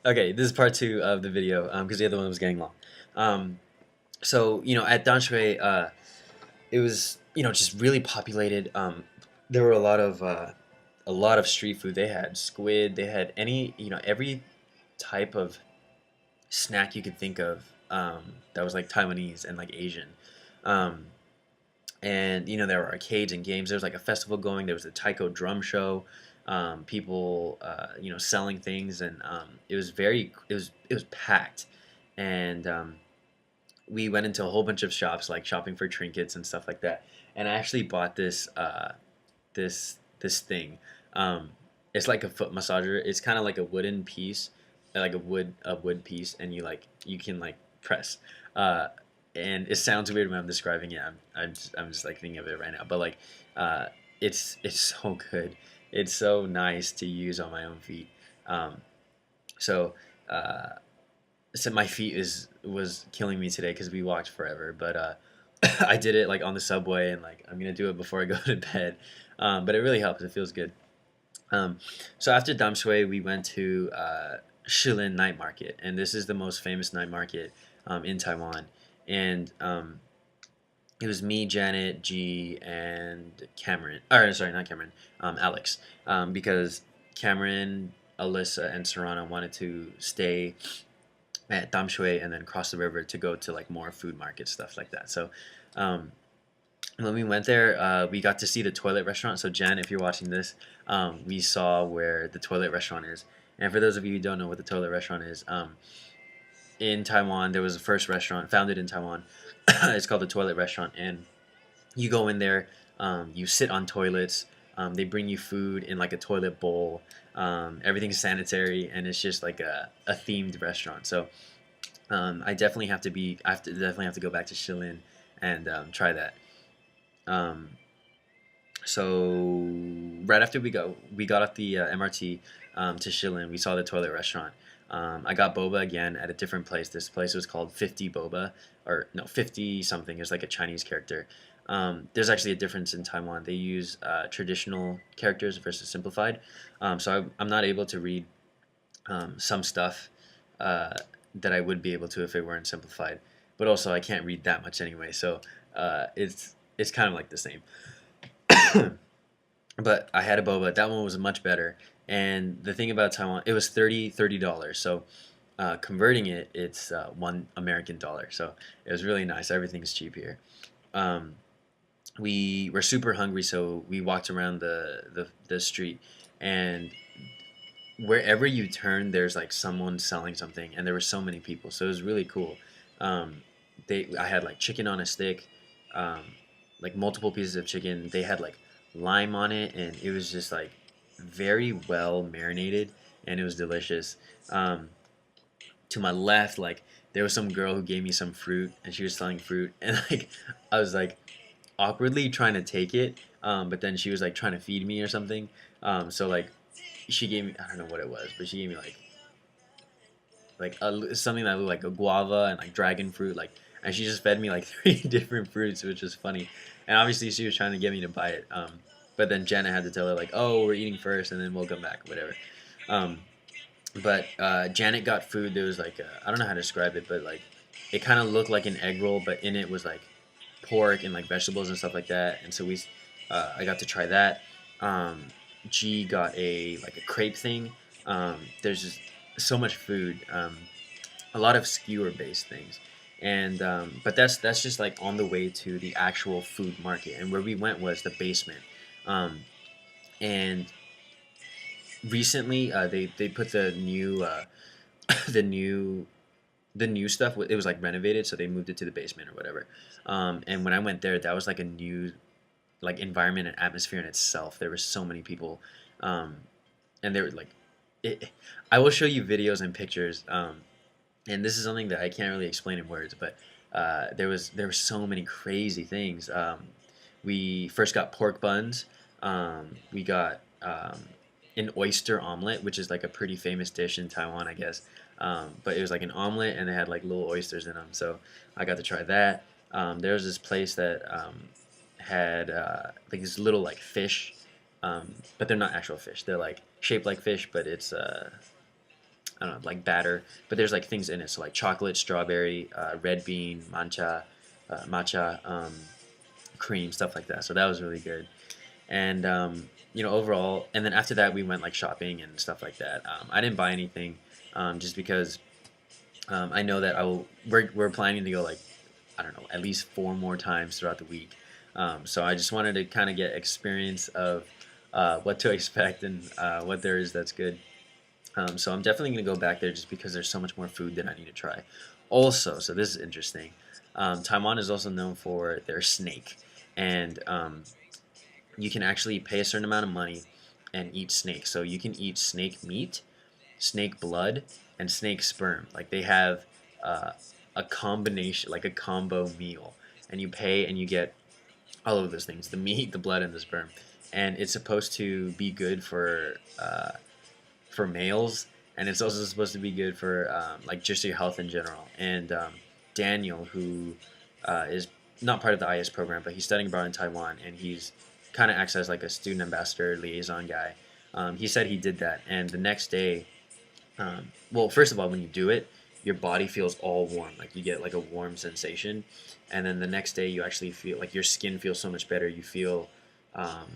Okay, this is part two of the video because the other one was getting long. Um, so at Danshui, it was just really populated. There were a lot of street food. They had squid. They had any every type of snack you could think of that was like Taiwanese and like Asian. Um, and there were arcades and games. There was like a festival going. There was a taiko drum show. People selling things, and it was packed. And we went into a whole bunch of shops, like shopping for trinkets and stuff like that. And I actually bought this thing. Um, it's like a foot massager. It's kind of like a wooden piece, like a wood piece, and you can like press. Uh, and it sounds weird when I'm describing it. I'm just like thinking of it right now. But like, uh, it's so good. It's so nice to use on my own feet. Um, so uh, so my feet is was killing me today because we walked forever. But I did it like on the subway, and like I'm gonna do it before I go to bed. But it really helps. It feels good. Um, so after Damshui, we went to Shilin Night Market, and this is the most famous night market in Taiwan. And it was me, Janet, G, and Cameron. Or sorry, not Cameron. Alex, because Cameron, Alyssa, and Serrana wanted to stay at Damshui and then cross the river to go to like more food market stuff like that. So um, when we went there, we got to see the toilet restaurant. So Jen, if you're watching this, we saw where the toilet restaurant is. And for those of you who don't know what the toilet restaurant is, in Taiwan there was a first restaurant founded in Taiwan. It's called the Toilet Restaurant, and you go in there, you sit on toilets. They bring you food in like a toilet bowl. Everything's sanitary, and it's just like a themed restaurant. So I definitely have to go back to Shilin and try that. Um, so right after we got off the MRT to Shilin. We saw the toilet restaurant. I got boba again at a different place. This place was called 50 Boba, or no, 50 something. It's like a Chinese character. There's actually a difference in Taiwan. They use traditional characters versus simplified. So I'm not able to read some stuff uh, that I would be able to if it weren't simplified. But also, I can't read that much anyway. So it's kind of like the same. But I had a boba. That one was much better. And the thing about Taiwan, it was $30. So converting it, it's $1 American. So it was really nice. Everything's cheap here. Um, we were super hungry, so we walked around the street, and wherever you turn, there's like someone selling something, and there were so many people. So it was really cool. Um, I had like chicken on a stick, um, like multiple pieces of chicken. They had like lime on it, and it was just like very well marinated, and it was delicious. Um, to my left, like there was some girl who gave me some fruit, and she was selling fruit, and like I was like awkwardly trying to take it, but then she was like trying to feed me or something. So like she gave me, I don't know what it was, but she gave me something that looked like a guava and like dragon fruit, like, and she just fed me like three different fruits, which was funny. And obviously she was trying to get me to buy it. But then Jenna had to tell her like, oh, we're eating first, and then we'll come back, whatever. Um, but Janet got food. There was like I don't know how to describe it, but like it kind of looked like an egg roll, but in it was like pork and like vegetables and stuff like that. And so I got to try that. Um, G got a like a crepe thing. There's just so much food. A lot of skewer based things. And but that's just like on the way to the actual food market. And where we went was the basement. Um, and recently they put the new the new the new stuff. It was like renovated, so they moved it to the basement or whatever. And when I went there, that was like a new like environment and atmosphere in itself. There were so many people, um, and they were like, it, I will show you videos and pictures. And this is something that I can't really explain in words, but there were so many crazy things. We first got pork buns. We got an oyster omelet, which is like a pretty famous dish in Taiwan, I guess. But it was like an omelet, and they had like little oysters in them. So I got to try that. There was this place that had like these little like fish, but they're not actual fish. They're like shaped like fish, but it's I don't know, like batter, but there's like things in it. So like chocolate, strawberry, red bean, matcha, cream, stuff like that. So that was really good. And overall, and then after that we went like shopping and stuff like that. I didn't buy anything, just because I know that we're planning to go like, I don't know, at least 4 more times throughout the week. So I just wanted to kind of get experience of what to expect and what there is that's good. So I'm definitely going to go back there just because there's so much more food that I need to try. Also, so this is interesting. Taiwan is also known for their snake, and you can actually pay a certain amount of money and eat snake. So you can eat snake meat, snake blood, and snake sperm. Like they have uh, a combination, like a combo meal, and you pay and you get all of those things: the meat, the blood, and the sperm. And it's supposed to be good for males, and it's also supposed to be good for like just your health in general. And Daniel, who is not part of the IS program, but he's studying abroad in Taiwan, and he's kind of acts as like a student ambassador liaison guy. He said he did that, and the next day, well, first of all, when you do it, your body feels all warm, like you get like a warm sensation, and then the next day you actually feel like your skin feels so much better. You feel um,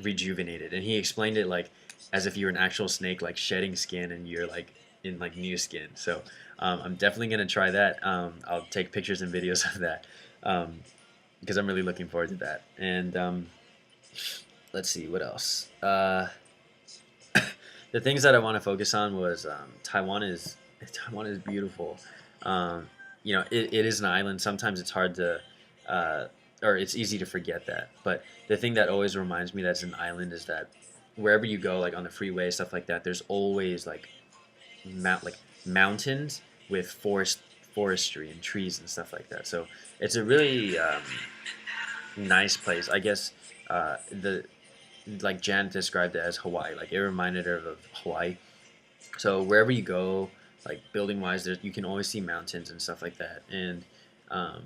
rejuvenated, and he explained it like as if you were an actual snake, like shedding skin, and you're like in like new skin. So I'm definitely gonna try that. I'll take pictures and videos of that, because I'm really looking forward to that. And let's see what else. The things that I want to focus on was Taiwan is beautiful. It is an island. Sometimes it's hard to, or it's easy to forget that. But the thing that always reminds me that's an island is that wherever you go, like on the freeway, stuff like that, there's always like mountains with forestry and trees and stuff like that. So it's a really nice place. I guess the like Jan described it as Hawaii. Like it reminded her of Hawaii. So wherever you go, like building wise, there you can always see mountains and stuff like that. And um,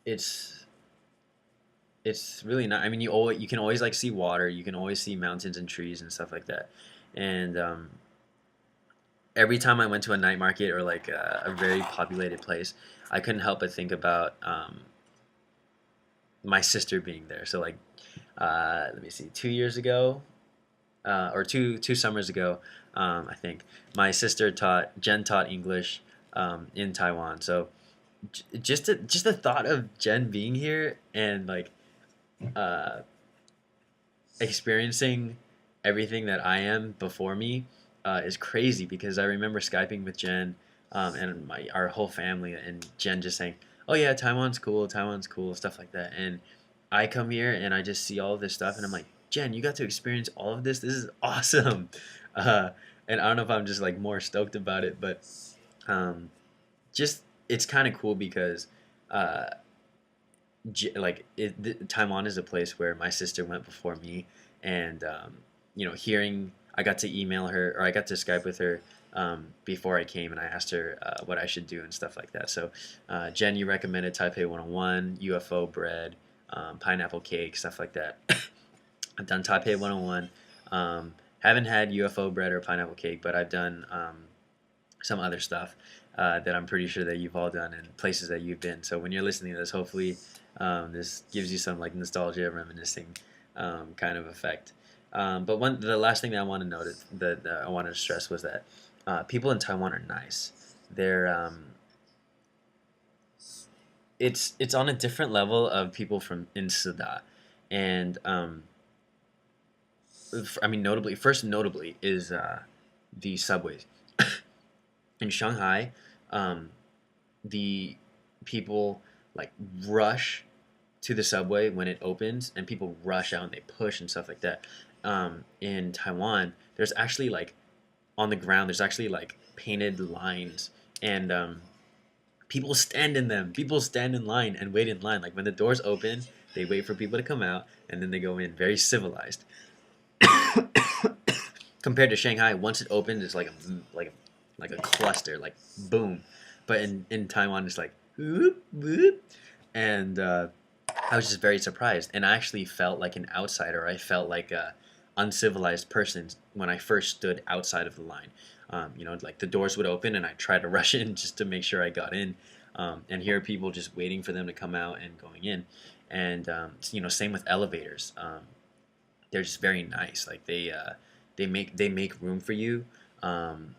it's it's really not. I mean, you can always like see water. You can always see mountains and trees and stuff like that. And every time I went to a night market or like a very populated place, I couldn't help but think about my sister being there. So like, let me see, 2 years ago, or two summers ago, I think my sister Jen taught English in Taiwan. So just the thought of Jen being here and like uh, experiencing everything that I am before me is crazy because I remember Skyping with Jen and our whole family, and Jen just saying, "Oh yeah, Taiwan's cool," stuff like that. And I come here and I just see all of this stuff, and I'm like, Jen, you got to experience all of this. This is awesome. Uh, and I don't know if I'm just like more stoked about it, but um, just it's kind of cool because uh, Taiwan is a place where my sister went before me, and hearing I got to email her or I got to Skype with her before I came, and I asked her what I should do and stuff like that. So, Jen, you recommended Taipei 101, UFO bread, pineapple cake, stuff like that. I've done Taipei 101. Haven't had UFO bread or pineapple cake, but I've done some other stuff that I'm pretty sure that you've all done and places that you've been. So when you're listening to this, hopefully this gives you some like nostalgia, reminiscing kind of effect. But the last thing that I want to note that I wanted to stress was that people in Taiwan are nice. They're it's on a different level of people from in Suda, and I mean notably is the subways in Shanghai. Um, the people like rush to the subway when it opens, and people rush out and they push and stuff like that. In Taiwan, there's actually like on the ground, there's actually like painted lines, and people stand in them. People stand in line and wait in line. Like when the doors open, they wait for people to come out, and then they go in. Very civilized. Compared to Shanghai, once it opens, it's like a cluster, like boom. But in Taiwan, it's like whoop whoop, and I was just very surprised, and I actually felt like an outsider. I felt like a uncivilized person when I first stood outside of the line. Like the doors would open and I try to rush in just to make sure I got in. And here are people just waiting for them to come out and going in. And same with elevators. They're just very nice. Like they make room for you. Um,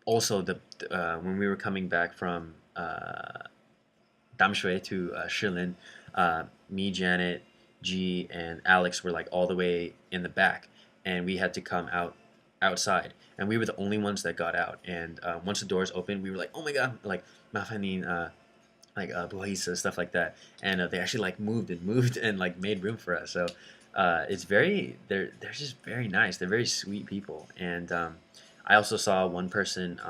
Also, when we were coming back from Damshui to Shilin, me, Janet, G, and Alex were like all the way in the back, and we had to come outside, and we were the only ones that got out. And once the doors opened, we were like, "Oh my god!" Like, "Mafanin," like Buhaisa, stuff like that, and they actually like moved and moved and like made room for us. So it's very they're just very nice. They're very sweet people, and I also saw one person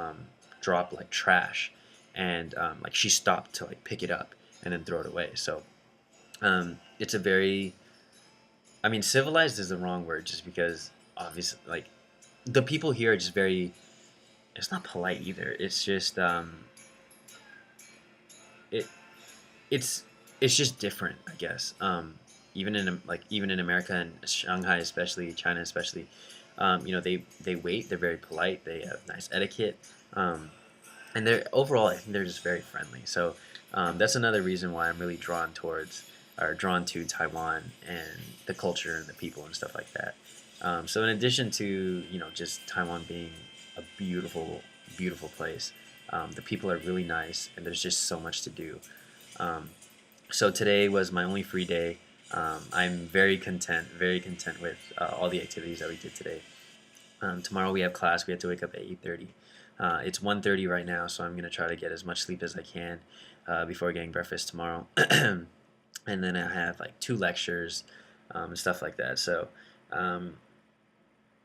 drop like trash, and like she stopped to like pick it up and then throw it away. So it's a very, I mean, civilized is the wrong word, just because obviously like the people here are just very. It's not polite either. It's just it it's it's just different, I guess. Even in America and Shanghai, especially China, especially, they wait. They're very polite. They have nice etiquette, and they're overall, I think they're just very friendly. So that's another reason why I'm really drawn to Taiwan and the culture and the people and stuff like that. So in addition to just Taiwan being a beautiful, beautiful place, the people are really nice, and there's just so much to do. Um, so today was my only free day. I'm very content with all the activities that we did today. Tomorrow we have class. We have to wake up at 8:30. It's 1:30 right now, so I'm gonna try to get as much sleep as I can before getting breakfast tomorrow. And then I have like two lectures and stuff like that. So um,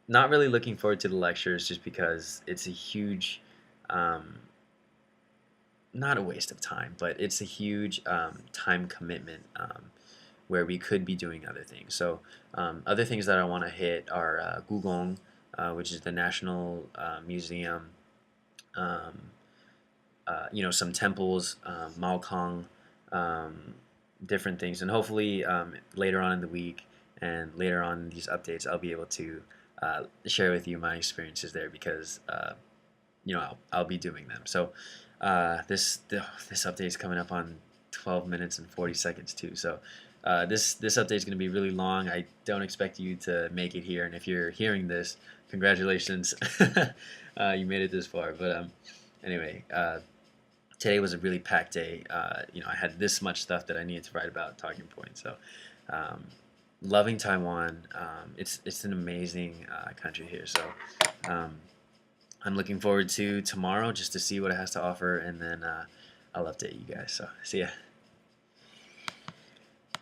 not really looking forward to the lectures, just because it's a huge um, not a waste of time, but it's a huge time commitment, where we could be doing other things. So other things that I want to hit are Gugong, which is the National Museum, um, some temples, Maokong, um, different things, and hopefully later on in the week and later on in these updates, I'll be able to share with you my experiences there, because I'll be doing them. So this update is coming up on 12 minutes and 40 seconds too. So this update is going to be really long. I don't expect you to make it here, and if you're hearing this, congratulations, you made it this far. But anyway, today was a really packed day. I had this much stuff that I needed to write about, talking points. So um, loving Taiwan. It's an amazing country here. So I'm looking forward to tomorrow, just to see what it has to offer, and then I'll update you guys. So see ya.